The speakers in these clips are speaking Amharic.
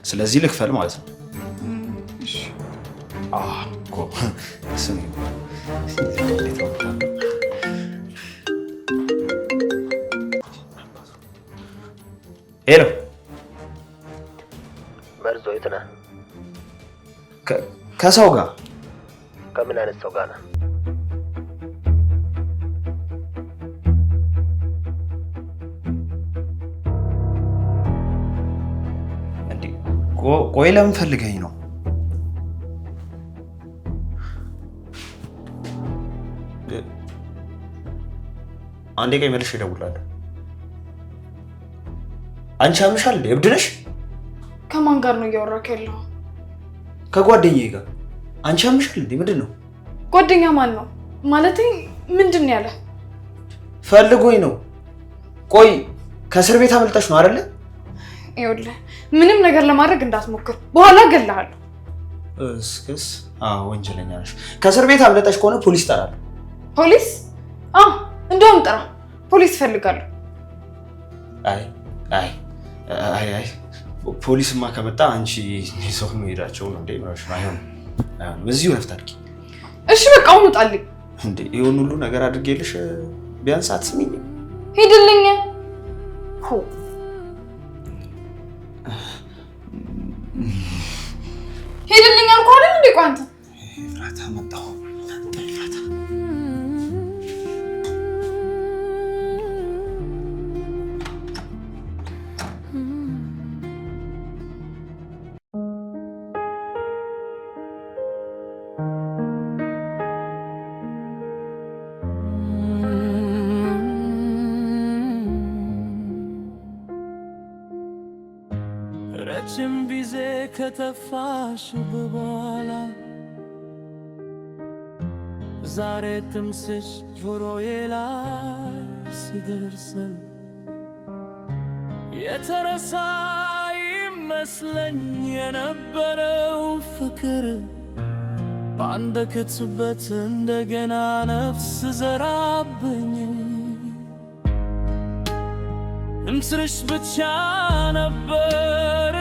ስለዚህ ልክፈል ማለት ነው። እሺ እኮ ስሚ ሄሎ መርዞ የት ነህ? ከሰው ጋር። ከምን አይነት ሰው ጋር ነህ? ቆይ ለምን ፈልገኝ ነው? አንዴ ቆይ መልሼ እደውላለሁ። አንቺ አምሻል እንዴ? እብድ ነሽ? ከማን ጋር ነው እያወራክ ያለው? ከጓደኛዬ ጋር። አንቺ አምሻል እንዴ? ምንድን ነው? ጓደኛ ማን ነው? ማለቴ ምንድን ነው ያለ? ፈልጎኝ ነው። ቆይ ከእስር ቤት አመልጠሽ ነው አይደለ? ይኸውልህ ምንም ነገር ለማድረግ እንዳትሞክር፣ በኋላ እገልሃለሁ። እስክስ ወንጀለኛ ነሽ። ከእስር ቤት አምልጠሽ ከሆነ ፖሊስ እጠራለሁ። ፖሊስ? እንደውም ጥራ፣ ፖሊስ እፈልጋለሁ። አይ ፖሊስማ ከመጣ አንቺ ሰው መሄዳቸው ነው እንዴ? አይሆንም። እዚሁ ረፍት አድርጊ። እሺ በቃ አሁን ውጣልኝ። እንዴ ይሁን ሁሉ ነገር አድርጌልሽ ቢያንስ አትስሚኝ? ሂድልኝ። ሄድልኝ አልኩህ አይደል እንዴ? ቆይ አንተ ፍራታ መጣሁ። ረጅም ጊዜ ከተፋሽ በኋላ ዛሬ ትምስሽ ጆሮዬ ላይ ሲደርስ የተረሳ ይመስለኝ የነበረው ፍቅር በአንድ ክትበት እንደገና ነፍስ ዘራብኝ። እንስርሽ ብቻ ነበር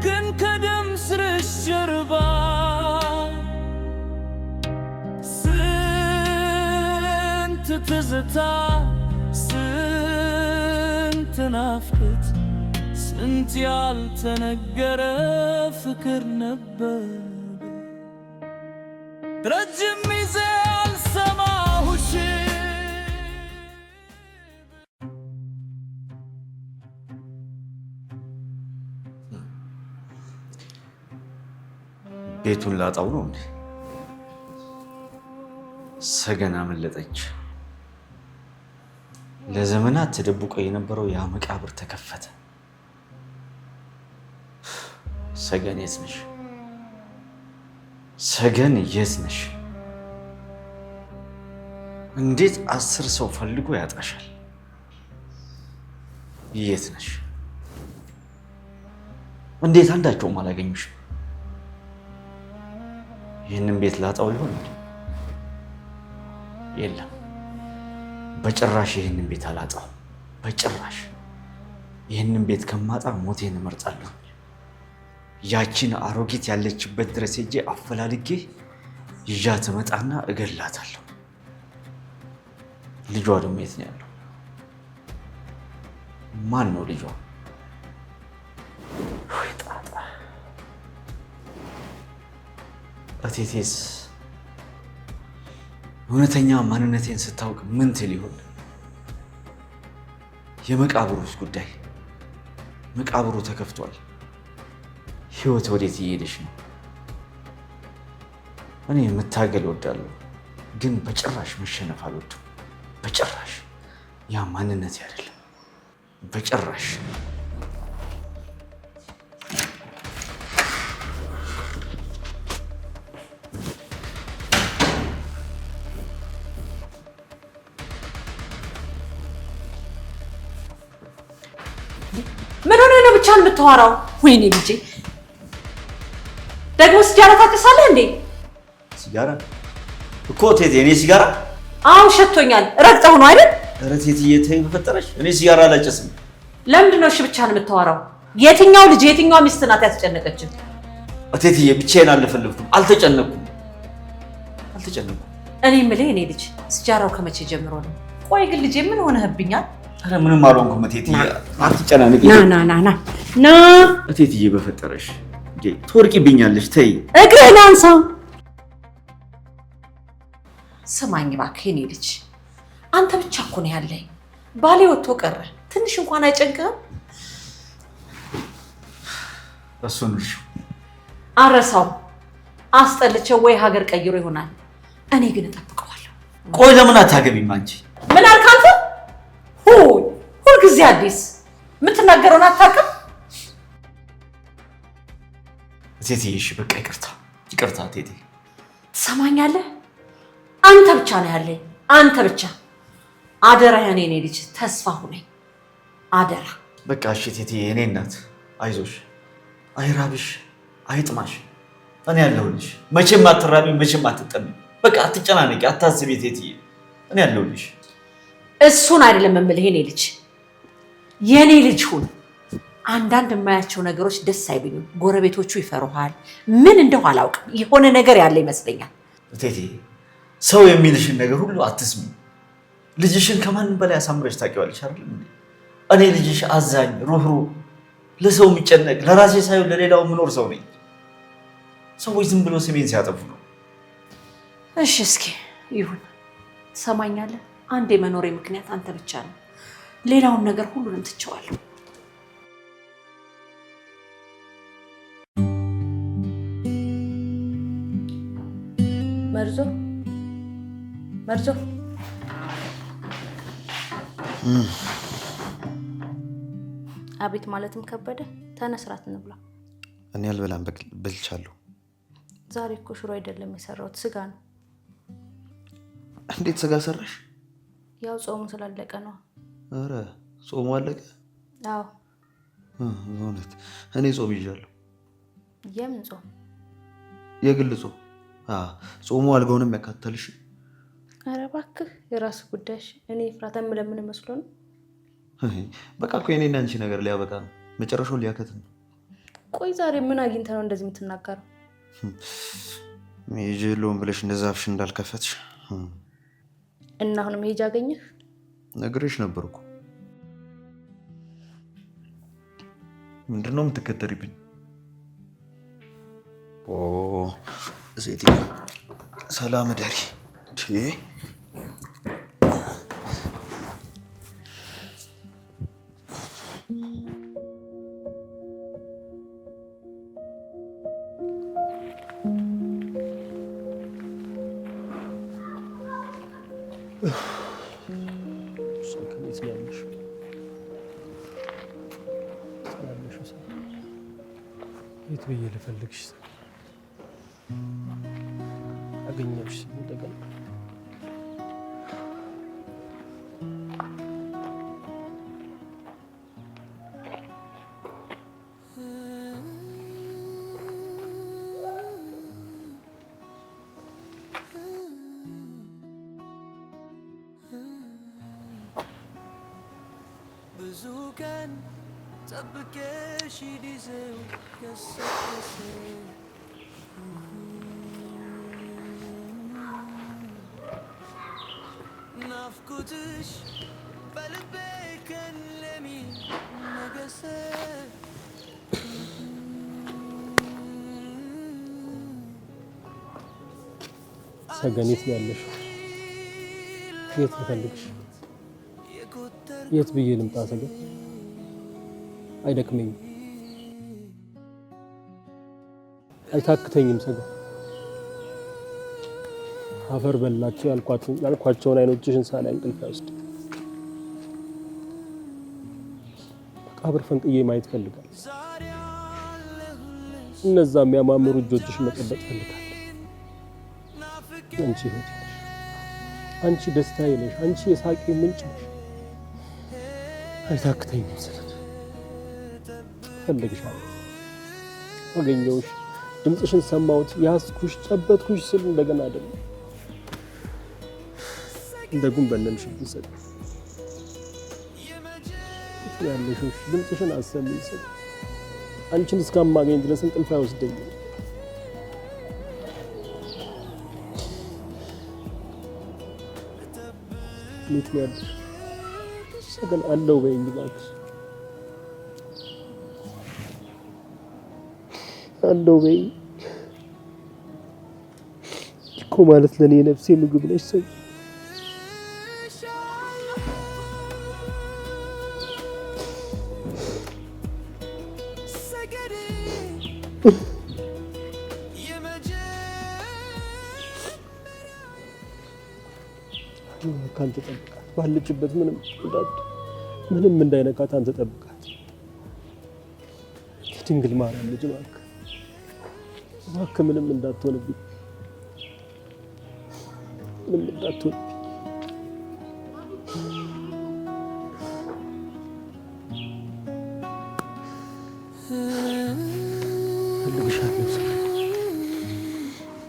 ግን ከደም ስርሽ ጀርባ ስንት ትዝታ፣ ስንት ናፍቆት፣ ስንት ያልተነገረ ፍቅር ነበር። ረጅም ጊዜ አልሰማሁሽ ቤቱን ላጣው ነው እንዴ? ሰገን አመለጠች። ለዘመናት ተደብቆ የነበረው ያ መቃብር ተከፈተ። ሰገን የት ነሽ? ሰገን የት ነሽ? እንዴት 10 ሰው ፈልጎ ያጣሻል? የት ነሽ? እንዴት አንዳቸውም አላገኙሽም? ይህንን ቤት ላጣው ይሆን እንዴ? የለም በጭራሽ ይህንን ቤት አላጣው። በጭራሽ ይህንን ቤት ከማጣ ሞቴን እመርጣለሁ። ያቺን አሮጊት ያለችበት ድረስ ሄጄ አፈላልጌ ይዣት እመጣና እገላታለሁ። ልጇ ደግሞ የት ነው ያለው? ማን ነው ልጇ? እቴቴስ እውነተኛ ማንነቴን ስታውቅ ምን ትል ይሆን? የመቃብሩስ ጉዳይ? መቃብሩ ተከፍቷል። ህይወት ወዴት እየሄደች ነው? እኔ መታገል እወዳለሁ፣ ግን በጭራሽ መሸነፍ አልወድም። በጭራሽ ያ ማንነቴ አይደለም። በጭራሽ ምን ሆነ ነው ብቻህን የምታወራው? ወይኔ ልጄ ደግሞ ሲጋራ ታጨሳለህ እንዴ? ሲጋራ እኮ ቴቴ፣ እኔ ሲጋራ? አዎ ሸቶኛል። ረግጠው ነው አይደል? ኧረ ቴቴ ተይኝ በፈጠረሽ፣ እኔ ሲጋራ አላጨስም። ለምንድን ነው እሺ ብቻህን የምታወራው? የትኛው ልጅ የትኛው ሚስት ናት ያስጨነቀችን? እቴትዬ ብቻዬን አልፈልግኩም። አልተጨነኩም። እኔ የምልህ እኔ ልጅ ስጃራው ከመቼ ጀምሮ ነው? ቆይ ግን ልጄ ምን ሆነህብኛል? ኧረ ምንም አልሆንኩም እቴትዬ። አትጨናነቂ። ና እቴትዬ በፈጠረሽ ትወርቂብኛለሽ። ተይ እግርህን አንሳው። ስማኝ እባክህ የኔ ልጅ፣ አንተ ብቻ እኮ ነው ያለኝ። ባሌ ወጥቶ ቀረ፣ ትንሽ እንኳን አይጨንቅህም? እሱን እሺ አረሳው። አስጠልቼው ወይ ሀገር ቀይሮ ይሆናል። እኔ ግን እጠብቀዋለሁ። ቆይ ለምን አታገቢም አንቺ? ምን አልክ አንተ? ሁልጊዜ አዲስ የምትናገረውን አታውቅም? እቴትዬ እሺ በቃ ይቅርታ እቴቴ። ትሰማኛለህ? አንተ ብቻ ነው ያለኝ፣ አንተ ብቻ። አደራ የኔ ልጅ ተስፋ ሁነኝ፣ አደራ። በቃ እሺ እቴትዬ፣ የኔ እናት አይዞሽ፣ አይራብሽ፣ አይጥማሽ። እኔ ያለሁልሽ። መቼም አትራቢ፣ መቼም አትጠሚ። በቃ አትጨናነቂ፣ አታስቢ እቴትዬ፣ እኔ ያለሁልሽ። እሱን አይደለም የምልህ የኔ ልጅ ሁን። አንዳንድ የማያቸው ነገሮች ደስ አይሉኝም። ጎረቤቶቹ ይፈሩሃል። ምን እንደው አላውቅም፣ የሆነ ነገር ያለ ይመስለኛል። እቴትዬ ሰው የሚልሽን ነገር ሁሉ አትስሚ። ልጅሽን ከማንም በላይ አሳምረሽ ታውቂዋለሽ አይደል? እኔ ልጅሽ አዛኝ፣ ሩህሩህ፣ ለሰው የሚጨነቅ ለራሴ ሳይሆን ለሌላው የምኖር ሰው ነኝ። ሰዎች ዝም ብሎ ስሜን ሲያጠፉ ነው። እሺ እስኪ ይሁን። ትሰማኛለህ? አንድ የመኖሬ ምክንያት አንተ ብቻ ነው። ሌላውን ነገር ሁሉንም ትቼዋለሁ። መርዞ አቤት ማለትም ከበደ። ተነስራት እንብላ። እኔ አልበላም፣ በልቻለሁ። ዛሬ እኮ ሽሮ አይደለም የሰራሁት፣ ስጋ ነው። እንዴት ስጋ ሰራሽ? ያው ጾሙ ስላለቀ ነው። አረ ጾሙ አለቀ? አዎ። እውነት? እኔ ጾም ይዣለሁ። የምን ጾም? የግል ጾም። ጾሙ አልጋውንም ያካተልሽ? አረ እባክህ የራስ ጉዳይ። እኔ ፍራታም ለምን መስሎ ነው? በቃ እኮ የኔና አንቺ ነገር ሊያበቃ ነው፣ መጨረሻው ሊያከት ነው። ቆይ ዛሬ ምን አግኝተህ ነው እንደዚህ የምትናገረው? ሜጀሎን ብለሽ እንደዛ አፍሽ እንዳልከፈትሽ እና አሁን መሄጃ አገኘህ? ነግሬሽ ነበርኩ። ምንድነው የምትከተሪብኝ? ሴት ሰላም ደሪ የት ብዬ ልፈልግሽ? አገኘሁሽ እንደገና። ብዙ ቀን ጠብቄሽ ጊዜው ገሰገሰ ናፍቆትሽ በልቤ ከለሚ ነገሰ ሰገኔት ነው ያለሽው? የት ልፈልግሽ? የት ብዬ ልምጣ? ሰገን አይደክመኝም፣ አይታክተኝም። ሰገን አፈር በላቸው ያልኳቸውን አይኖችሽን ሳላይ እንቅልፍ አይወስድ። መቃብር ፈንቅዬ ማየት ፈልጋለሁ። እነዛ የሚያማምሩ እጆችሽን መጨበጥ ፈልጋለሁ። አንቺ ህይወቴ ነሽ፣ አንቺ ደስታዬ ነሽ፣ አንቺ የሳቄ ምንጭ ነሽ። አይታክተኝም። ሰገን ፈልግሻለሁ። አገኘሁሽ፣ ድምፅሽን ሰማሁት፣ ያዝኩሽ፣ ጨበጥኩሽ ስል እንደገና አይደለም እንደ ጉንበነንሽ ሰገን ያለሽው ድምፅሽን አሰሚኝ ስል አንቺን እስከማገኝ ድረስ እንቅልፍ አይወስደኝም። የት ነው ያለሽ? ሰገን አለው በይኝ እባክሽ፣ አለው በይኝ እኮ ማለት ለኔ ነፍሴ ምግብ ነሽ። ሰው ካንተ ጠብቃት፣ ባለችበት ምንም እንዳይነካት አንተ ጠብቃት። ድንግል ማርያም ልጅ እባክህ ምንም እንዳትሆንብኝ፣ ምንም እንዳትሆንብኝ።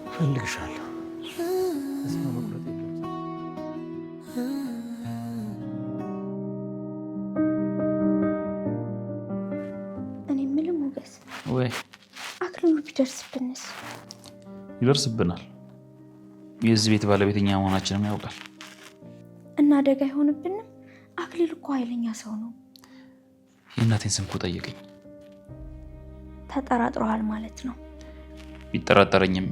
እፈልግሻለሁ። ተስፋ መቁረጥ የለም። እኔ የምልህ ሞገስ፣ ወይ አክሊሉ ቢደርስብንስ? ይደርስብናል። የዚህ ቤት ባለቤተኛ መሆናችንም ያውቃል። እና አደጋ አይሆንብንም? አክሊሉ እኮ ኃይለኛ ሰው ነው። የእናቴን ስም እኮ ጠየቀኝ። ተጠራጥረዋል ማለት ነው? ቢጠራጠረኝም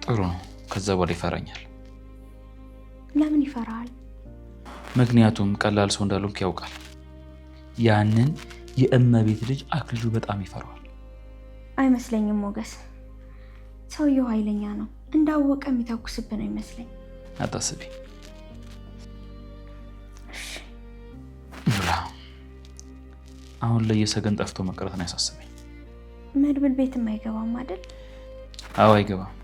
ጥሩ ነው። ከዛ በኋላ ይፈራኛል። ለምን ይፈራል? ምክንያቱም ቀላል ሰው እንዳልሆንኩ ያውቃል። ያንን የእመቤት ልጅ አክሊሉ በጣም ይፈራዋል። አይመስለኝም ሞገስ፣ ሰውየው ኃይለኛ ነው። እንዳወቀ የሚተኩስብን አይመስለኝ። አታስቢ ሉላ። አሁን ላይ የሰገን ጠፍቶ መቅረት ነው ያሳስበኝ። መድብል ቤትም አይገባም አይደል? አዎ አይገባም።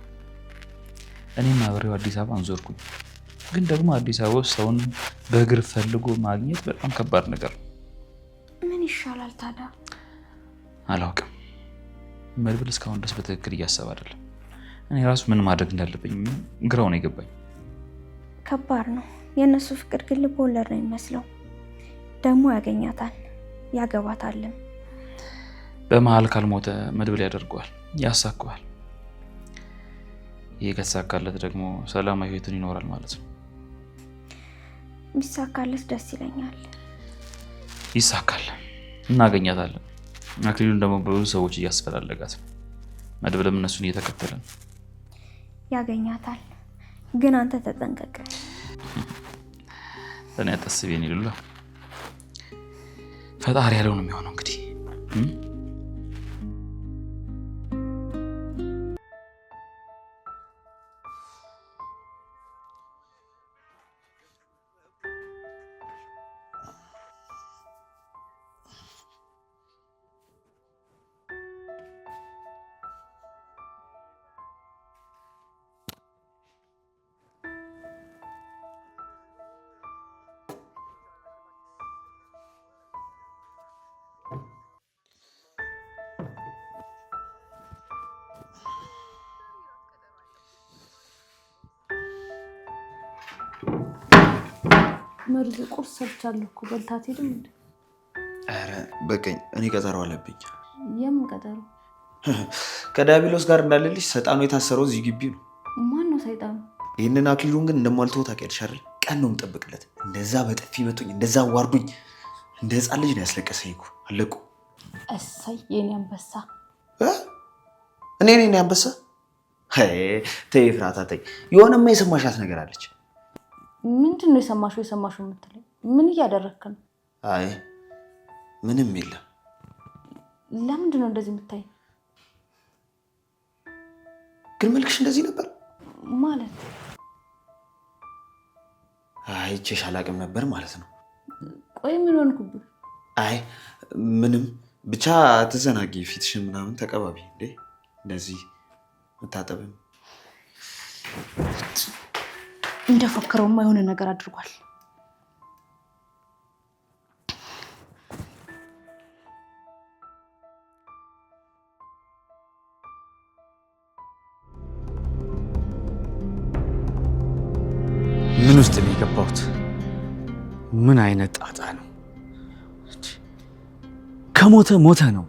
እኔም አብሬው አዲስ አበባ አንዞርኩኝ። ግን ደግሞ አዲስ አበባ ውስጥ ሰውን በእግር ፈልጎ ማግኘት በጣም ከባድ ነገር ነው። ምን ይሻላል ታዲያ? አላውቅም። መድብል እስካሁን ድረስ በትክክል እያሰበ አይደለም። እኔ ራሱ ምን ማድረግ እንዳለብኝ ግራው ነው የገባኝ። ከባድ ነው። የእነሱ ፍቅር ግን ልብ ወለድ ነው የሚመስለው። ደግሞ ያገኛታል፣ ያገባታልም። በመሀል ካልሞተ መድብል ያደርገዋል፣ ያሳካዋል። ይህ ከተሳካለት ደግሞ ሰላማዊ ህይወትን ይኖራል ማለት ነው። ቢሳካለት ደስ ይለኛል። ይሳካል፣ እናገኛታለን። አክሊሉን ደግሞ በብዙ ሰዎች እያስፈላለጋት ነው። መድብልም እነሱን እየተከተለ ነው። ያገኛታል፣ ግን አንተ ተጠንቀቅ። ለእኔ አታስቢ የኔ ሉላ። ፈጣሪ ያለው ነው የሚሆነው እንግዲህ። መርዝ ቁርስ ሰርቻለሁ እኮ በልታ አትሄድም እንዴ? ኧረ በቀኝ እኔ ቀጠሮ አለብኝ። የምን ቀጠሮ? ከዳቢሎስ ጋር እንዳለልሽ ሰይጣኑ የታሰረው እዚህ ግቢ ነው። ማን ነው ሰይጣኑ? ይህንን አክሊሉን ግን እንደማልተው ታውቂያለሽ አይደል? ቀን ነው የምጠብቅለት። እንደዛ በጥፊ መቶኝ፣ እንደዛ ዋርዱኝ፣ እንደ ህፃን ልጅ ነው ያስለቀሰኝ እኮ። አለቁ። እሰይ የኔ አንበሳ። እኔ ነኝ አንበሳ? ተይ ፍራታ ተይ። የሆነማ የሰማሻት ነገር አለች። ምንድን ነው የሰማሽው የምትለኝ? ምን እያደረግክ ነው? አይ ምንም የለም። ለምንድን ነው እንደዚህ የምታይ? ግን መልክሽ እንደዚህ ነበር ማለት? አይቼሽ አላቅም ነበር ማለት ነው። ቆይ ምን ሆንኩብህ? አይ ምንም፣ ብቻ ተዘናጊ፣ ፊትሽን ምናምን ተቀባቢ። እንዴ እንደዚህ መታጠብም እንደፈከረውማ የሆነ ነገር አድርጓል። ምን ውስጥ ነው የገባሁት? ምን አይነት ጣጣ ነው? ከሞተ ሞተ ነው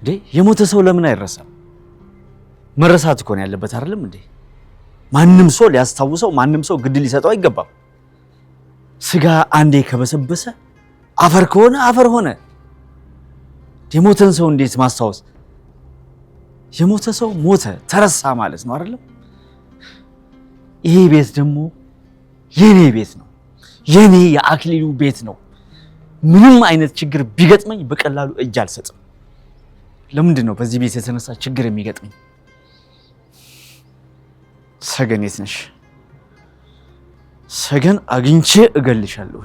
እንዴ? የሞተ ሰው ለምን አይረሳም? መረሳት እኮ ነው ያለበት አይደለም እንዴ? ማንም ሰው ሊያስታውሰው፣ ማንም ሰው ግድ ሊሰጠው አይገባም። ስጋ አንዴ ከበሰበሰ አፈር ከሆነ አፈር ሆነ። የሞተን ሰው እንዴት ማስታወስ? የሞተ ሰው ሞተ ተረሳ ማለት ነው አይደለም? ይሄ ቤት ደግሞ የኔ ቤት ነው፣ የኔ የአክሊሉ ቤት ነው። ምንም አይነት ችግር ቢገጥመኝ በቀላሉ እጅ አልሰጥም። ለምንድን ነው በዚህ ቤት የተነሳ ችግር የሚገጥመኝ? ሰገን የት ነሽ? ሰገን አግኝቼ እገልሻለሁ።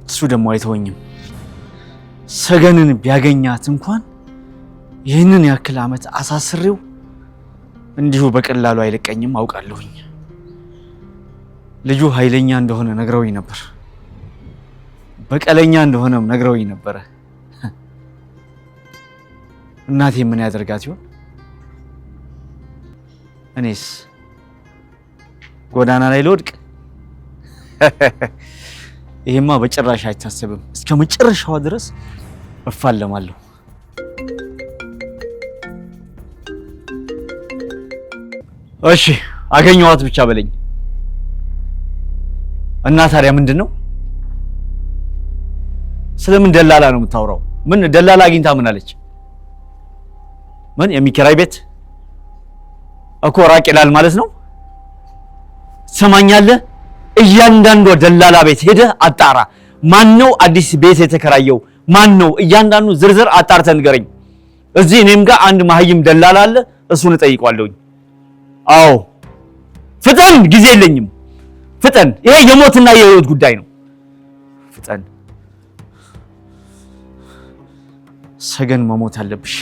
እሱ ደግሞ አይተወኝም። ሰገንን ቢያገኛት እንኳን ይህንን ያክል ዓመት አሳስሬው እንዲሁ በቀላሉ አይለቀኝም አውቃለሁኝ። ልጁ ኃይለኛ እንደሆነ ነግረውኝ ነበር። በቀለኛ እንደሆነም ነግረውኝ ነበረ። እናቴ ምን ያደርጋት ይሆን? እኔስ ጎዳና ላይ ልወድቅ? ይሄማ በጭራሽ አይታሰብም። እስከ መጨረሻዋ ድረስ እፋለማለሁ። እሺ አገኘኋት ብቻ በለኝ። እና ታዲያ ምንድን ነው? ስለምን ደላላ ነው የምታወራው? ምን ደላላ አግኝታ ምን አለች? ምን የሚከራይ ቤት እኮ ራቅ ይላል ማለት ነው? ሰማኛለህ? እያንዳንዱ ደላላ ቤት ሄደህ አጣራ። ማን ነው አዲስ ቤት የተከራየው? ማን ነው? እያንዳንዱ ዝርዝር አጣርተህ ንገረኝ። እዚህ እኔም ጋር አንድ መሀይም ደላላ አለ፣ እሱን እጠይቀዋለሁኝ። አዎ ፍጠን፣ ጊዜ የለኝም። ፍጠን፣ ይሄ የሞትና የህይወት ጉዳይ ነው። ፍጠን። ሰገን መሞት አለብሽ።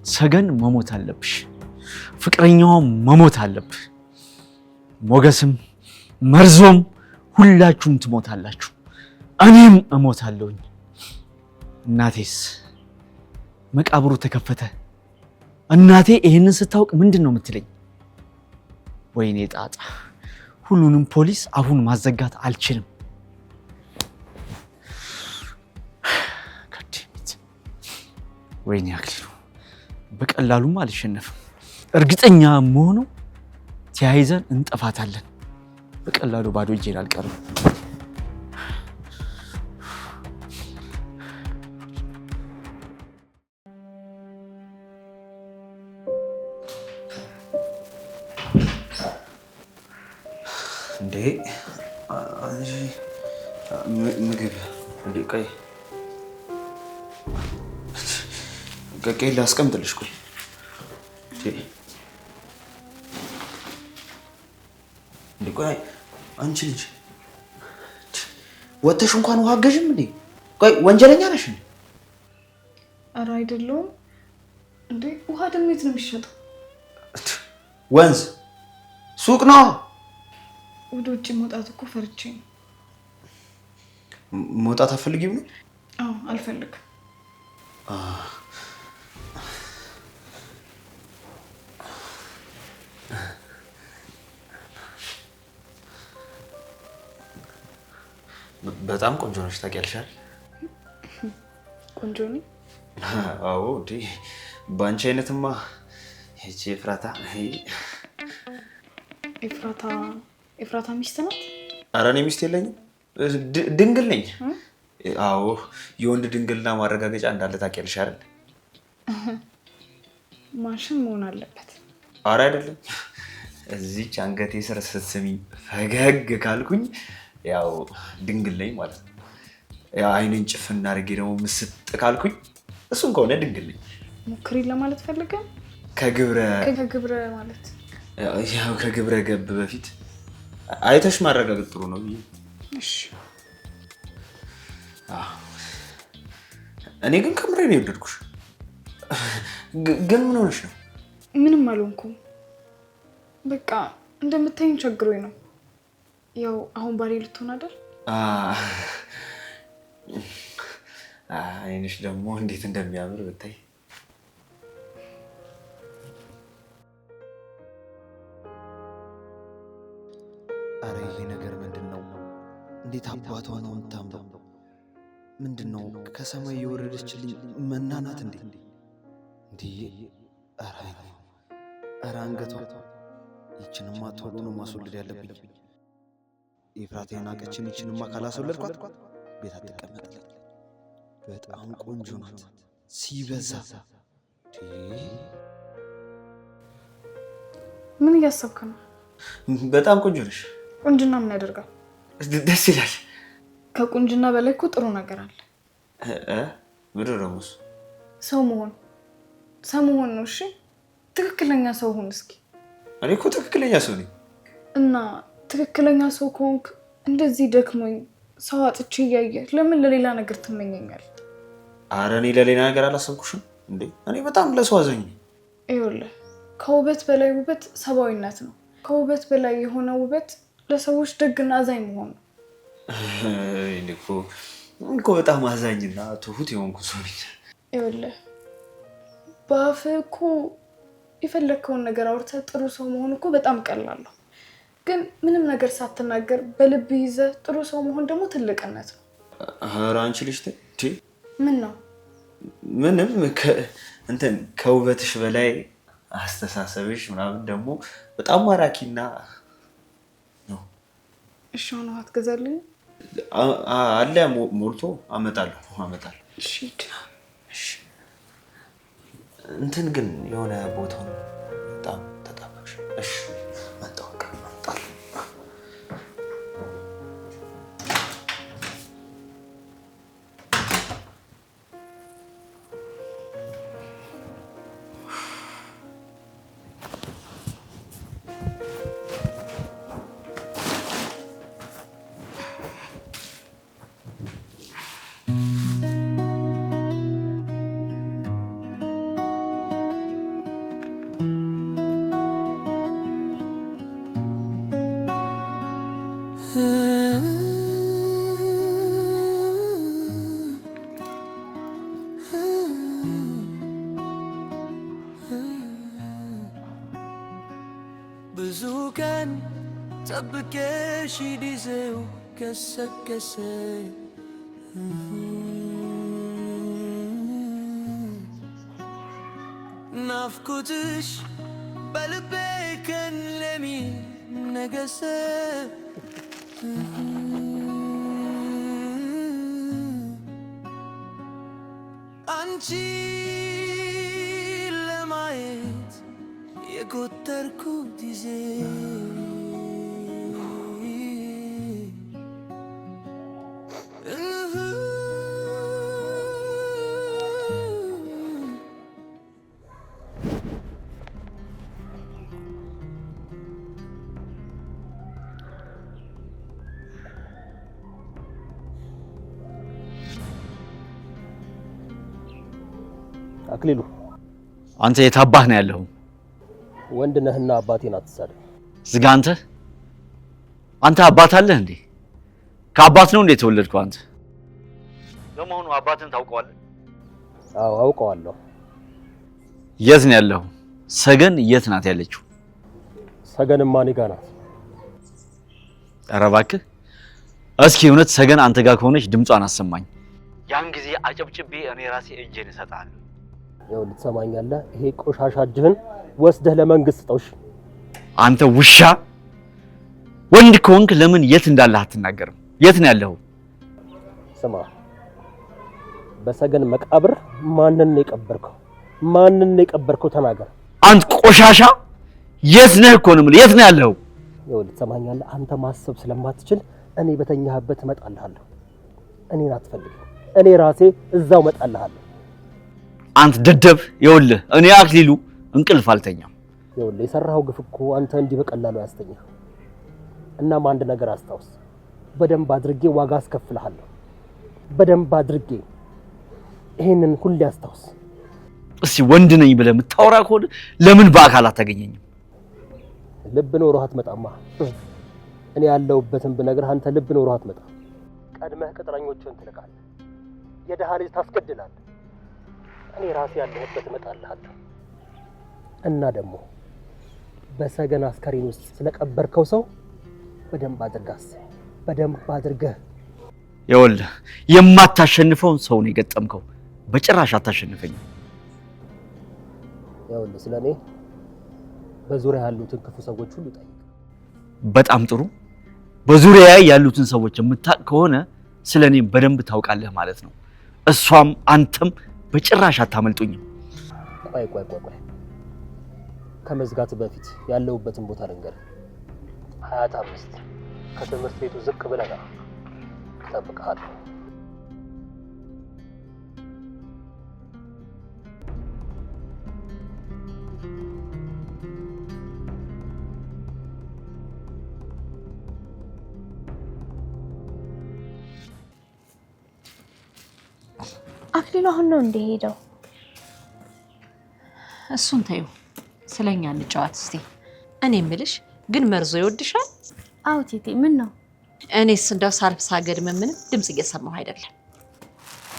ሰገን መሞት አለብሽ። ፍቅረኛዋ መሞት አለብህ። ሞገስም መርዞም ሁላችሁም ትሞታላችሁ። እኔም እሞታለሁኝ። እናቴስ? መቃብሩ ተከፈተ። እናቴ ይሄንን ስታውቅ ምንድን ነው የምትለኝ? ወይኔ ጣጣ! ሁሉንም ፖሊስ አሁን ማዘጋት አልችልም። ወይኔ አክሊሉ! በቀላሉም አልሸነፍም። እርግጠኛ መሆነው ተያይዘን እንጠፋታለን። በቀላሉ ባዶ እጄን አልቀርም። እንዴ ምግብ እንዴ ቀይ ቀይ ላስቀምጥልሽ። ቆይ እንዴ ቆይ አንቺ ልጅ ወተሽ እንኳን ውሃ አገዥም እንዴ? ቆይ ወንጀለኛ ነሽ እንዴ? ኧረ አይደለሁም። እንዴ ውሃ ደግሞ የት ነው የሚሸጠው? ወንዝ፣ ሱቅ ነው። ወደ ውጭ መውጣት እኮ ፈርቼ ነው። መውጣት አትፈልጊም ነው? አዎ አልፈልግም። በጣም ቆንጆ ነሽ ታውቂያለሽ አይደል? ቆንጆ ነኝ? አዎ እንዴ በአንቺ አይነትማ ሄጄ ኤፍራታ ሚስት ናት? ኧረ እኔ ሚስት የለኝም፣ ድንግል ነኝ። አዎ የወንድ ድንግልና ማረጋገጫ እንዳለ ታውቂያለሽ አይደል? ማሽን መሆን አለበት። ኧረ አይደለም፣ እዚች አንገቴ ስር ስትስሚኝ ፈገግ ካልኩኝ ያው ድንግል ነኝ ማለት ነው። ያው አይኔን ጭፍን አድርጌ ደግሞ ምስጥ ካልኩኝ እሱም ከሆነ ድንግል ነኝ። ሞክሪ ለማለት ፈልገህ? ከግብረ ማለት ያው ከግብረ ገብ በፊት አይተሽ ማረጋገጥ ጥሩ ነው ብዬ። እሺ እኔ ግን ከምሬ ነው የወደድኩሽ። ግን ምን ሆነሽ ነው? ምንም አልሆንኩም። በቃ እንደምታይኝ ቸግሮኝ ነው። ያው አሁን ባሌ ልትሆን አይደል? አይንሽ ደግሞ እንዴት እንደሚያምር ብታይ። አረ ይሄ ነገር ምንድን ነው? እንዴት አባቷ ነው የምታምረው? ምንድነው ከሰማይ የወረደችልኝ መናናት እንዴ? እንዴ ኧረ አንገቷ! ይችንማ ቶሎ ነው ማስወለድ ያለብኝ። ኤፍራታን አቀችን። ይችንማ ካላስወለድኳት ቤት አትቀመጥልኝ። በጣም ቆንጆ ናት ሲበዛ። ምን እያሰብክ ነው? በጣም ቆንጆ ነሽ። ቁንጅና ምን ያደርጋል? ደስ ይላል። ከቁንጅና በላይ እኮ ጥሩ ነገር አለ። ምንድን ነው እሱ? ሰው መሆን ነው። እሺ ትክክለኛ ሰው ሁን እስኪ። እኔ እኮ ትክክለኛ ሰው ነኝ። እና ትክክለኛ ሰው ከሆንክ እንደዚህ ደክሞኝ ሰው አጥቼ እያየህ ለምን ለሌላ ነገር ትመኘኛለህ? አረ እኔ ለሌላ ነገር አላሰብኩሽም እንዴ። እኔ በጣም ለሰው አዘኝ ነኝ። ይኸውልህ ከውበት በላይ ውበት ሰብአዊነት ነው። ከውበት በላይ የሆነ ውበት ለሰዎች ደግና አዛኝ መሆን ነው። እኔ እኮ በጣም አዛኝና ትሁት የሆንኩ ሰው ነኝ። ይኸውልህ በአፍህ እኮ የፈለግከውን ነገር አውርተህ ጥሩ ሰው መሆን እኮ በጣም ቀላል ነው። ግን ምንም ነገር ሳትናገር በልብ ይዘህ ጥሩ ሰው መሆን ደግሞ ትልቅነት ነው። ኧረ አንቺ ልጅ ተይ። ምን ነው? ምንም ከውበትሽ በላይ አስተሳሰብሽ ምናምን ደግሞ በጣም ማራኪና ነው። እሺ አሁን ውሃ ትገዛልኝ? አለ ሞልቶ አመጣለሁ። እሺ ግን የሆነ ቦታው በጣም ተጣበቅሽ። እሺ መጣሁ። ብዙ ቀን ጠብቄሽ ጊዜው ገሰገሰ ናፍቆትሽ በልቤ ከለሚ ነገሰ አንቺ ለማየት የጎተርኩት ጊዜ አክሊሉ አንተ የታባህ ነው ያለው? ወንድ ነህና አባቴን አትሳደብ። ዝጋ አንተ አባት አለህ እንዴ? ከአባት ነው እንዴ ተወለድከው አንተ? ለመሆኑ አባትን ታውቀዋለህ? አዎ አውቀዋለሁ። የት ነው ያለው? ሰገን የት ናት ያለችው? ሰገንማ እኔ ጋር ናት። ኧረ እባክህ እስኪ እውነት ሰገን አንተ ጋር ከሆነች ድምጿን አሰማኝ። ያን ጊዜ አጨብጭቤ እኔ ራሴ እጄን እሰጣለሁ። ያው ልትሰማኛለህ? ይሄ ቆሻሻ እጅህን ወስደህ ለመንግስት ስጠውሽ። አንተ ውሻ! ወንድ ከሆንክ ለምን የት እንዳለህ አትናገርም? የት ነው ያለው? ስማ፣ በሰገን መቃብር ማንን ነው የቀበርከው? ማንን ነው የቀበርከው? ተናገር። አንተ ቆሻሻ! የት ነህ እኮ ነው የምልህ። የት ነው ያለው? ያው ልትሰማኛለህ? አንተ ማሰብ ስለማትችል እኔ በተኛህበት እመጣልሃለሁ። እኔን አትፈልግም። እኔ ራሴ እዛው እመጣልሃለሁ። አንተ ደደብ! ይኸውልህ እኔ አክሊሉ እንቅልፍ አልተኛም። ይኸውልህ የሰራኸው ግፍ እኮ አንተ እንዲህ በቀላሉ ያስተኛህ። እናም አንድ ነገር አስታውስ፣ በደንብ አድርጌ ዋጋ አስከፍልሃለሁ። በደንብ አድርጌ ይሄንን ሁሌ አስታውስ። እስቲ ወንድ ነኝ ብለህ የምታወራ ከሆነ ለምን በአካል አታገኘኝም? ልብ ኖሮህ አትመጣማ። እኔ ያለሁበትን ብነግርህ አንተ ልብ ኖሮህ አትመጣም። ቀድመህ ቅጥረኞችን ትልካለህ፣ የደሃ ልጅ ታስገድላለህ። እኔ ራሴ ያለሁበት እመጣልሃለሁ። እና ደግሞ በሰገን አስከሬን ውስጥ ስለቀበርከው ሰው በደንብ አድርገህ ይኸውልህ የማታሸንፈውን ሰው ነው የገጠምከው። በጭራሽ አታሸንፈኝም። ይኸውልህ ስለኔ በዙሪያ ያሉትን ክፉ ሰዎች ሁሉ ጠይቅ። በጣም ጥሩ። በዙሪያ ያሉትን ሰዎች የምታውቅ ከሆነ ስለኔ በደንብ ታውቃለህ ማለት ነው። እሷም አንተም በጭራሽ አታመልጡኝም። ቆይ ከመዝጋት በፊት ያለውበትን ቦታ ልንገርህ። 25 ከትምህርት ቤቱ ዝቅ ብለህ ና፣ እጠብቅሃለሁ። አክሊሉ አሁን ነው እንደሄደው? እሱን ተይው፣ ስለኛ እንጫወት እስቲ። እኔ የምልሽ ግን መርዞ ይወድሻል? አዎ ቲቲ፣ ምን ነው? እኔስ እንደው ሳልፍ ሳገድም ምንም ድምጽ እየሰማሁ አይደለም።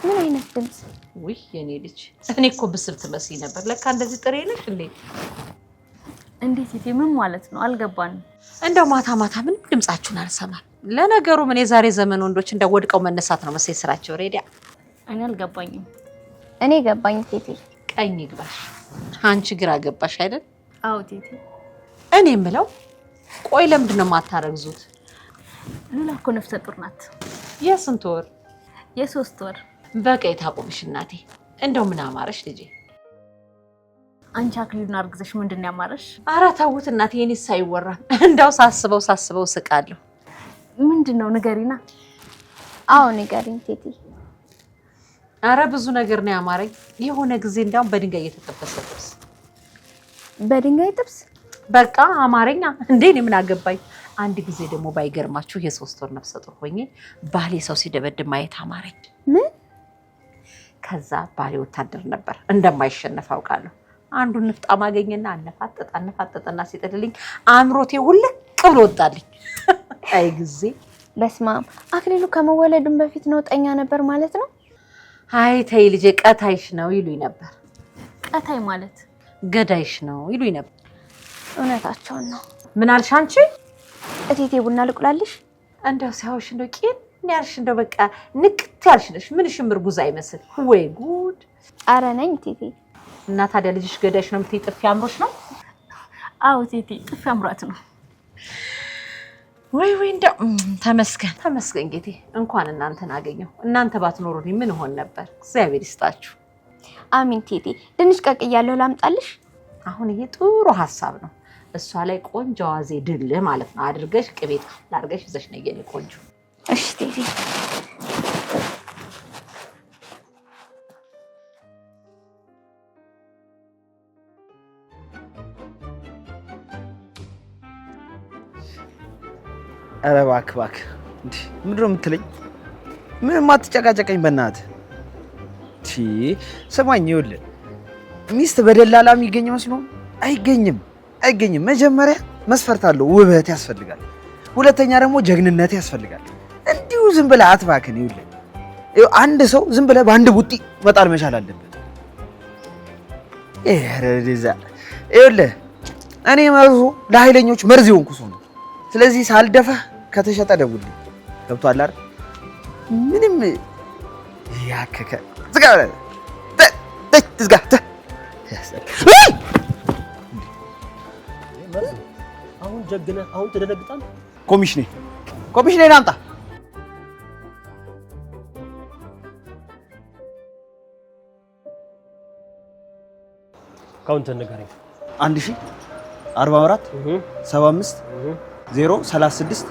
ምን አይነት ድምጽ? ውይ የኔ ልጅ፣ እኔ እኮ ብስል ትመስይ ነበር። ለካ እንደዚህ ጥሬ ነሽ እንዴ? እንዴት ቲቲ፣ ምን ማለት ነው? አልገባንም። እንደው ማታ ማታ ምንም ድምጻችሁን አልሰማም። ለነገሩ ምን የዛሬ ዘመን ወንዶች እንደው ወድቀው መነሳት ነው መሰለኝ ስራቸው። ሬዲያ እኔ አልገባኝም። እኔ ገባኝ ቲቲ። ቀኝ ይግባሽ፣ አንቺ ግራ ገባሽ አይደል? አዎ ቲቲ። እኔ የምለው ቆይ ለምንድን ነው የማታረግዙት? ሉላ እኮ ነፍሰ ጡር ናት። የስንት ወር? የ3 ወር። በቃ የታቆምሽ እናቴ። እንደው ምን አማረሽ ልጄ? አንቺ አክሊሉን አርግዘሽ ምንድን ነው ያማረሽ? ኧረ ተውት እናቴ፣ የኔስ አይወራም። እንደው ሳስበው ስቃለሁ። ምንድነው ንገሪና። አዎ ንገሪኝ ቲቲ። ኧረ ብዙ ነገር ነው ያማረኝ። የሆነ ጊዜ እንዳውም በድንጋይ እየተጠበሰ ጥብስ። በድንጋይ ጥብስ? በቃ አማረኛ እንዴ! እኔ ምን አገባኝ። አንድ ጊዜ ደግሞ ባይገርማችሁ የ3 ወር ነፍሰ ጡር ሆኜ ባሌ ሰው ሲደበድብ ማየት አማረኝ። ምን? ከዛ ባሌ ወታደር ነበር፣ እንደማይሸነፍ አውቃለሁ። አንዱን ንፍጣም አገኘና አነፋጠጠና ሲጥልልኝ አምሮቴ ውልቅ ብሎ ወጣልኝ። አይ ጊዜ። በስማም፣ አክሊሉ ከመወለዱም በፊት ነው ጠኛ ነበር ማለት ነው? አይ ተይ ልጄ፣ ቀታይሽ ነው ይሉኝ ነበር። ቀታይ ማለት ገዳይሽ ነው ይሉኝ ነበር። እውነታቸውን ነው። ምን አልሽ አንቺ? እቴቴ ቡና ልቁላልሽ? እንደው ሲያውሽ እንደው ቂን ያልሽ እንደው በቃ ንቅት ያልሽ ነሽ። ምንሽም እርጉዝ አይመስል። ወይ ጉድ! ኧረ ነኝ ቴቴ። እና ታዲያ ልጅሽ ገዳይሽ ነው የምትይ? ጥፊ አምሮሽ ነው? አዎ ቴቴ፣ ጥፊ አምሯት ነው። ወይ እንደው ተመስገን ጌቴ፣ እንኳን እናንተን አገኘሁ። እናንተ ባትኖሩኝ ምን ሆን ነበር? እግዚአብሔር ይስጣችሁ። አሚን ቴቴ። ድንች ቀቅያለሁ፣ ላምጣልሽ? አሁን ይሄ ጥሩ ሐሳብ ነው። እሷ ላይ ቆንጆ አዋዜ ድል ማለት ነው አድርገሽ ቅቤ ላድርገሽ ይዘሽ ነው የኔ ቆንጆ። እሺ ቴቴ። ኧረ እባክህ እንዴ! ምንድን ነው የምትለኝ? ምንም አትጨቃጨቀኝ በእናትህ። ስማኝ፣ ይኸውልህ ሚስት በደላላ የሚገኝ መስሎ አይገኝም። መጀመሪያ መስፈርት አለው፣ ውበት ያስፈልጋል። ሁለተኛ ደግሞ ጀግንነት ያስፈልጋል። እንዲሁ ዝም ብለህ አትባክን። ይኸውልህ አንድ ሰው ዝም ብለህ በአንድ ቡጢ መጣል መቻል አለበት። ይኸውልህ እኔ መርዙ ለኃይለኞች መርዝ የሆንኩ ሰው ነው። ስለዚህ ሳልደፋህ ከተሸጠ ደውልልኝ። ገብቶሃል አይደል? ምንም ያከከ ዝጋ አሁን ጀግነህ አሁን ትደነግጣለህ። ኮሚሽኔን አምጣ። ካውንተር ንገረኝ። 1044 75 036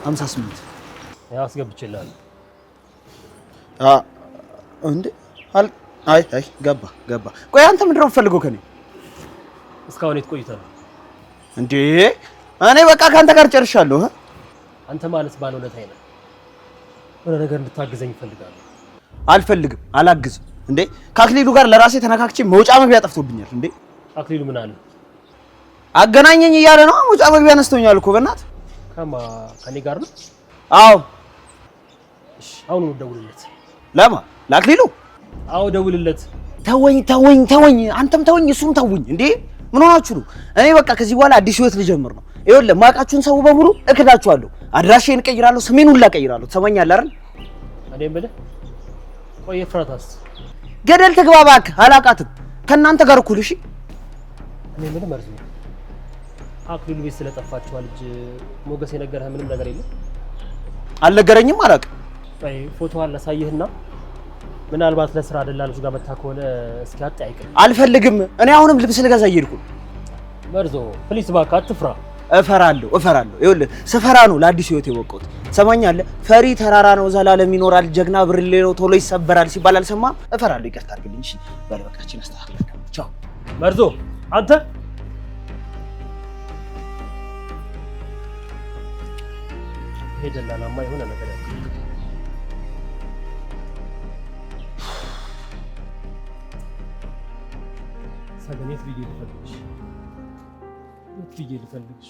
58 አስገብቼልሃለሁ። እንዴ አይ ገባ። ቆይ አንተ ምንድን ነው የምትፈልገው ከኔ? እስካሁን የት ቆይተህ ነው እንዴ? እኔ በቃ ከአንተ ጋር ጨርሻለሁ። አንተ ማለት ባለውለታዬ ነህ። ወደ ነገር እንድታግዘኝ እፈልጋለሁ። አልፈልግም፣ አላግዝም። እንዴ ከአክሊሉ ጋር ለራሴ ተነካክቼ መውጫ መግቢያ ጠፍቶብኛል። እንዴ አክሊሉ ምን አለ? አገናኘኝ እያለ ነው። መውጫ መግቢያ ነስተውኛል እኮ በእናትህ። ከኔ ጋር ነው? አዎ። እሺ አሁን ደውልለት። ለማ? ለአክሊሉ? አዎ ደውልለት። ተወኝ። አንተም ተወኝ፣ እሱም ተውኝ። እንዴ ምን ሆናችሁ ነው? እኔ በቃ ከዚህ በኋላ አዲስ ህይወት ልጀምር ነው። ይኸውልህ ማቃችሁን ሰው በሙሉ እክዳችኋለሁ። አድራሻዬን እቀይራለሁ፣ ስሜን ሁላ እቀይራለሁ። ትሰማኛለህ አይደል? እኔ የምልህ ቆይ ኤፍራታስ ገደል ትግባ እባክህ። አላቃትም ከእናንተ ጋር እኩል። እሺ እኔ የምልህ መርዙ አክሊሉ ቤት ስለጠፋችዋ ልጅ ሞገስ የነገረህ ምንም ነገር የለም? አልነገረኝም። አላውቅም። ቆይ ፎቶዋን ላሳይህና ምናልባት ለስራ ደላሎች ጋር መታ ከሆነ እስኪ አጠያይቀኝ። አልፈልግም። እኔ አሁንም ልብስ ልገዛ እየሄድኩ ነው። መርዞ ፕሊስ እባክህ አትፍራ። እፈራለሁ። ይኸውልህ ስፈራ ነው ለአዲስ ህይወት የወቀሁት። ሰማኛለህ? ፈሪ ተራራ ነው ዘላለም ይኖራል፣ ጀግና ብርሌ ነው ቶሎ ይሰበራል ሲባል አልሰማህም? እፈራለሁ። ይቅርታ አድርግልኝ። እሺ በል በቃችን አስተካክለን። ቻው መርዞ። አንተ ሄደላላማ የሆነ ነገር ያለ ሰገኔት ብዬ ልፈልግሽ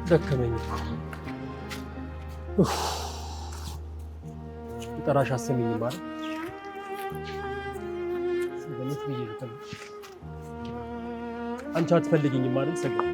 ደከመኝ። ጠራሽ አሰሚኝ ማለት ሰገኔት ብዬ ልፈልግሽ አንቺ አትፈልጊኝም ማለት ሰገኔ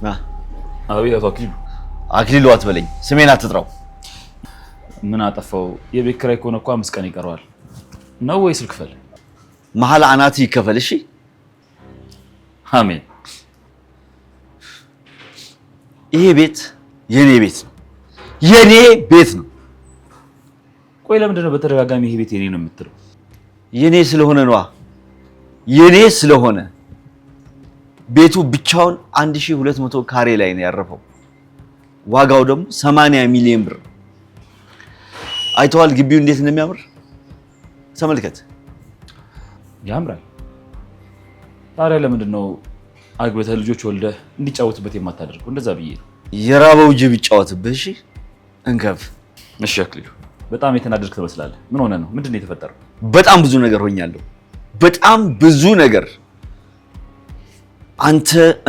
ና አቤት አቶ አክሊሉ። አክሊሉ አትበለኝ፣ ስሜን አትጥራው። ምን አጠፋው? የቤት ኪራይ ከሆነ እኮ 5 ቀን ይቀረዋል ነው ወይስ ልክፈል? መሀል አናት ይከፈል። እሺ አሜን። ይሄ ቤት የኔ ቤት ነው፣ የኔ ቤት ነው። ቆይ ለምንድን ነው በተደጋጋሚ ይሄ ቤት የኔ ነው የምትለው? የኔ ስለሆነ ነዋ። የኔ ስለሆነ ቤቱ ብቻውን 1200 ካሬ ላይ ነው ያረፈው። ዋጋው ደግሞ 80 ሚሊዮን ብር። አይተዋል ግቢው እንዴት እንደሚያምር ተመልከት። ያምራል። ታዲያ ለምንድን ነው አግብተህ ልጆች ወልደህ እንዲጫወትበት የማታደርገው? እንደዛ ብዬ ነው። የራበው ጅብ ይጫወትብህ። እሺ እንከፍ። እሺ አክሊሉ፣ በጣም የተናደድክ ትመስላለህ። ምን ሆነ ነው? ምንድን ነው የተፈጠረው? በጣም ብዙ ነገር ሆኛለሁ። በጣም ብዙ ነገር።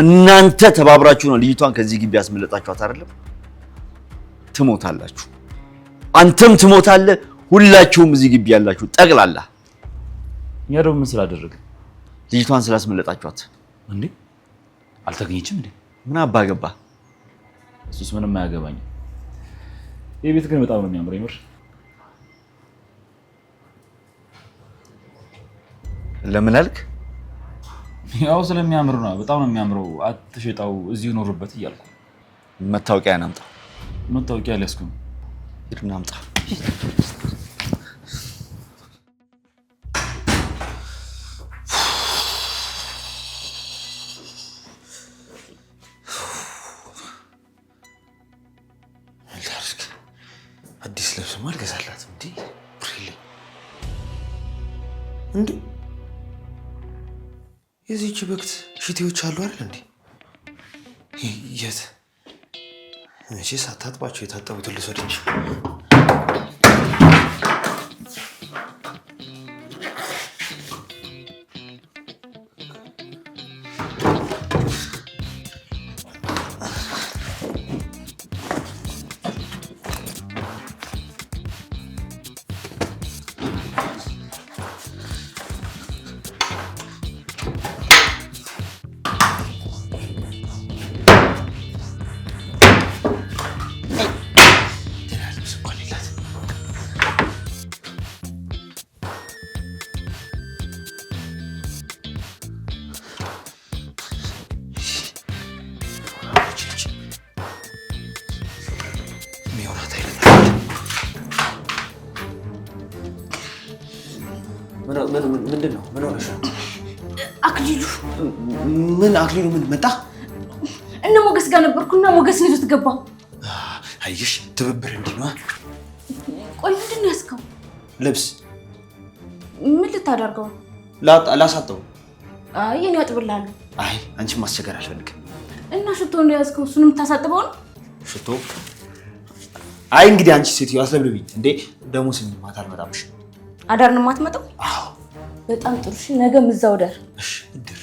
እናንተ ተባብራችሁ ነው ልጅቷን ከዚህ ግቢ ያስመለጣችኋት አይደለም? ትሞታላችሁ። አንተም ትሞታለህ። ሁላችሁም እዚህ ግቢ ያላችሁ ጠቅላላ። እኛ ደግሞ ምን ስላደረግን? ልጅቷን ስላስመለጣችኋት። እንዴ አልተገኘችም እንዴ? ምን አባ ገባ? እሱስ ምንም አያገባኝም። ይህ ቤት ግን በጣም ነው የሚያምረው። ይምር ለምን አልክ? ያው ስለሚያምር ነው። በጣም ነው የሚያምረው። አትሽጣው፣ እዚሁ ኖርበት እያልኩ። መታወቂያ ናምጣ። መታወቂያ አልያዝኩም። ሂድና አምጣ። አዲስ ልብስማ አልገዛላትም እንዴ? እንዴ የዚህች በክት ሽቴዎች አሉ አይደል እንዴ? የት መቼ ሳታጥባቸው የታጠቡትን ልውሰድ እንጂ። ልብስ እንኳን የለም። ምንድን ነው? ምን ሆነሽ? አክሊሉ ምን አክሊሉ ምን መጣ? እነ ሞገስ ጋር ነበርኩና ሞገስን ይዞት ገባ። አየሽ ትብብር እንዲህ ነው። ቆይ ምንድን ነው ያዝከው? ልብስ። ምን ልታደርገው? ላሳጠው። አይ እኔ አጥብልሃለሁ። አይ አንቺን ማስቸገር አልፈልግም። እና ሽቶ እንደያዝከው እሱንም የምታሳጥበው ነው? ሽቶ? አይ እንግዲህ አንቺ ሴትዮ አስለብልብኝ እንዴ። ደግሞ ስሚ ማታ አልመጣምሽ። አዳር ነው የማትመጣው? አዎ። በጣም ጥሩ። እሺ ነገም እዛው ደር። እሺ እድር።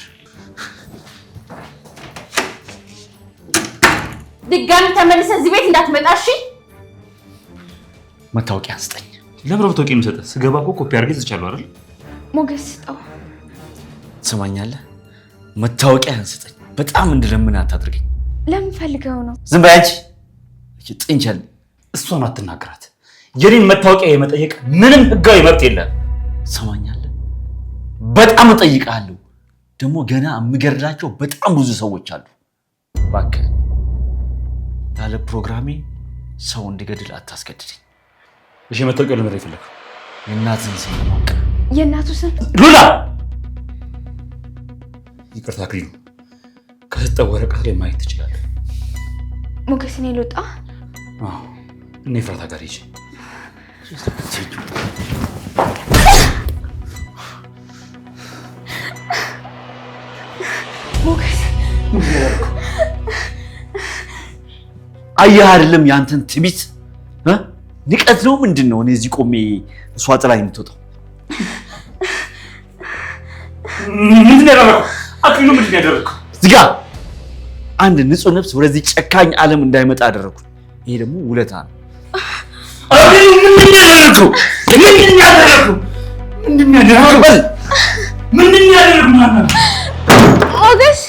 ድጋሚ ተመልሰህ እዚህ ቤት እንዳትመጣ እሺ? መታወቂያ ስጠኝ። ለምን መታወቂያ የምሰጠህ? ስገባ እኮ ኮፒ አድርጌ ትቻለሁ አይደል? ሞገስ ስጠው። ትሰማኛለህ? መታወቂያ ስጠኝ። በጣም እንድለምን አታድርገኝ። ለምን ፈልገው ነው? ዝም በይ አንቺ ጥንቸል። እሷን አትናገራት። የኔን መታወቂያ የመጠየቅ ምንም ህጋዊ መብት የለም። ትሰማኛለህ? በጣም እጠይቅሃለሁ። ደግሞ ገና የምገድላቸው በጣም ብዙ ሰዎች አሉ። እባክህ ያለ ፕሮግራሜ ሰው እንድገድል አታስገድደኝ። እሺ መታወቂያ ለምን ይፈልግ? የእናትን ስም ለማወቅ። የእናቱ ስም ሉላ። ይቅርታ አክሊሉ፣ ከሰጠው ወረቀት ላይ ማየት ትችላለህ። ሞገስ እኔ ልውጣ? አዎ እኔ ፍራታ ጋር ሂጅ። ሞገስ አየህ አይደለም ያንተን ትቢት ንቀት ነው ምንድን ነው? እኔ እዚህ ቆሜ እሷ ጥላ የምትወጣው ምንድን ነው ያደረገው? አክሊሉ ምንድን ነው ያደረገው? እዚህ ጋር አንድ ንጹህ ነፍስ ወደዚህ ጨካኝ ዓለም እንዳይመጣ አደረኩ። ይሄ ደግሞ ውለታ ነው። አክሊሉ ምንድን ነው ያደረገው? ምንድን ነው ያደረገው? ምንድን ነው ያደረገው? ምንድን ነው ያደረገው? ሞገስ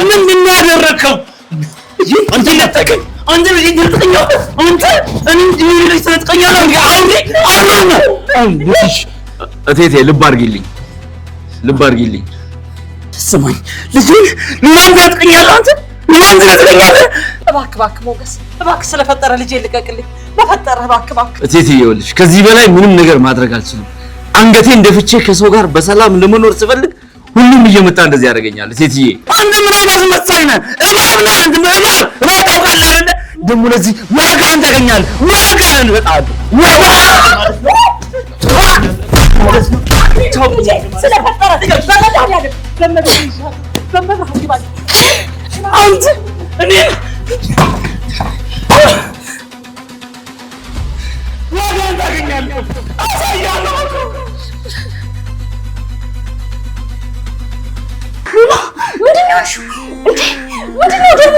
ምንድን ነው ያደረከው? አንተ ለተቀኝ አንተ ልጅ ትርቀኛው አንተ እንዴ ልጅ ትርቀኛው እቴቴ ልብ አድርጊልኝ። ስማኝ ልጅን ለማን ትርቀኛለህ? አንተ ለማን ትርቀኛለህ? እባክህ ሞገስ እባክህ ስለፈጠረ ልጄ ልቀቅልኝ። በፈጠረህ እባክህ እቴቴ ይኸውልሽ ከዚህ በላይ ምንም ነገር ማድረግ አልችልም። አንገቴን እንደፍቼ ከሰው ጋር በሰላም ለመኖር ስፈልግ ሁሉም እየመጣ እንደዚህ ያደርገኛል። ሴትዬ አንተ ምን አይነት መሳይ ነህ? እባብ ነህ አንተ። እባብ ታውቃለህ አይደል? ደግሞ ለዚህ ዋጋህን ታገኛለህ። ዋጋህን በጣም አንተ እኔ ዋጋህን ታገኛለህ። አሳያለሁ። ምንድን ነው ደግሞ?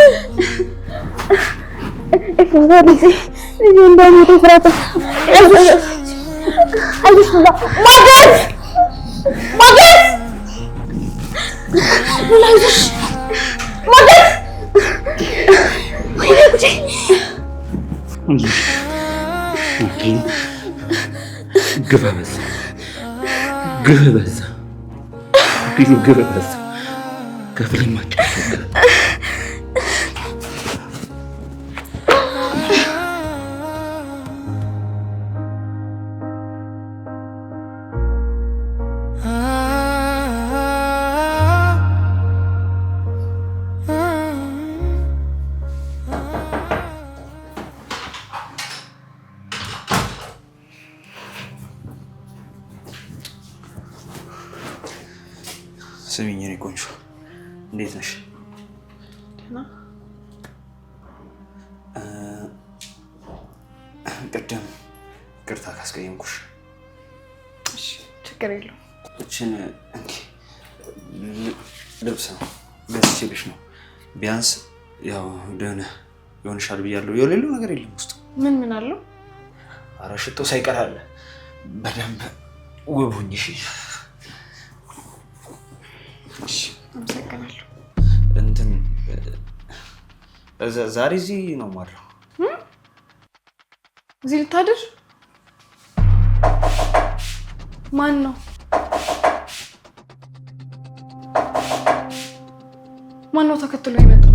ኤፍራታ ልጄ እንዳይሞት ኤፍራታ። አይዞሽ ሉላ። ሞገስ ሉላ አይዞሽ ሞገስ። ወይኔ ጉዴ! ግፍ በዛ። ግፍ በዛ። ከፍለማቸው ስሚኝ የኔ ቆንጆ እንዴት ነሽ? ደህና። ቅድም ይቅርታ ካስቀየምኩሽ። እሺ ችግር የለውም። እችን እንኪ ልብስ ነው ገዝቼልሽ ነው። ቢያንስ ያው ደህና ይሆንሻል ብያለሁ። የሌለው ነገር የለም ውስጡ። ምን አለው? ኧረ ሽቶ ሳይቀር አለ። በደንብ ውብ ሁኚ። እሺ አመሰግናለሁ። እንትን ዛሬ እዚህ ነው ማድረው። እዚህ ልታድር? ማን ነው? ማን ነው ተከትሎ የመጣው?